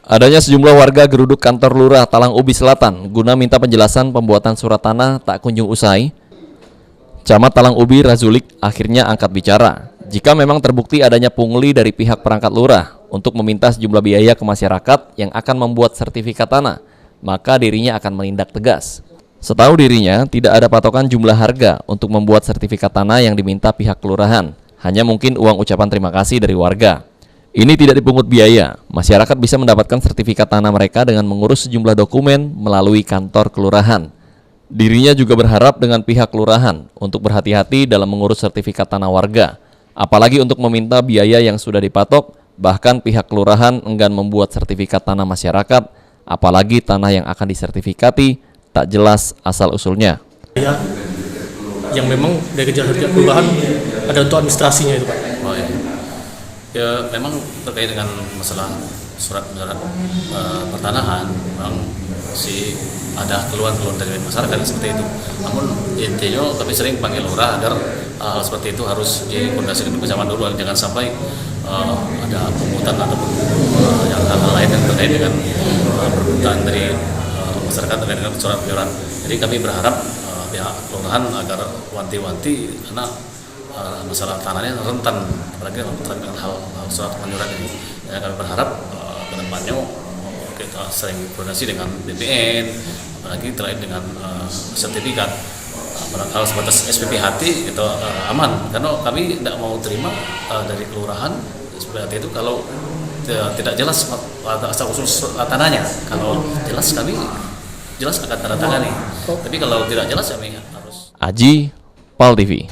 Adanya sejumlah warga geruduk kantor Lurah Talang Ubi Selatan guna minta penjelasan pembuatan surat tanah tak kunjung usai. Camat Talang Ubi Razulik akhirnya angkat bicara. Jika memang terbukti adanya pungli dari pihak perangkat lurah untuk meminta sejumlah biaya ke masyarakat yang akan membuat sertifikat tanah, maka dirinya akan menindak tegas. Setahu dirinya, tidak ada patokan jumlah harga untuk membuat sertifikat tanah yang diminta pihak kelurahan. Hanya mungkin uang ucapan terima kasih dari warga. Ini tidak dipungut biaya. Masyarakat bisa mendapatkan sertifikat tanah mereka dengan mengurus sejumlah dokumen melalui kantor kelurahan. Dirinya juga berharap dengan pihak kelurahan untuk berhati-hati dalam mengurus sertifikat tanah warga. Apalagi untuk meminta biaya yang sudah dipatok, bahkan pihak kelurahan enggan membuat sertifikat tanah masyarakat, apalagi tanah yang akan disertifikati tak jelas asal-usulnya. Ya, yang memang dari kerja kelurahan ada untuk administrasinya itu Pak. Oh ya. Ya memang terkait dengan masalah surat-surat pertanahan, memang ada keluhan-keluhan dari masyarakat seperti itu. Namun intinya kami sering panggil lurah agar hal seperti itu harus dikoordinasikan bersama dulu, jangan sampai ada pungutan ataupun yang hal lain yang terkait dengan permintaan dari masyarakat terkait dengan surat penyurat. Jadi kami berharap pihak kelurahan agar wanti-wanti karena masalah tanahnya rentan, apalagi terkait dengan hal surat penyurat ini. Ya, kami berharap ke depannya kita sering koordinasi dengan BPN, apalagi terkait dengan sertifikat. Kalau sebatas SPPHT itu aman, karena kami tidak mau terima dari kelurahan seperti itu kalau tidak jelas asal usul tanahnya. Kalau jelas kami jelas akan tanda tangani. Tapi kalau tidak jelas kami harus. Aji, PAL TV.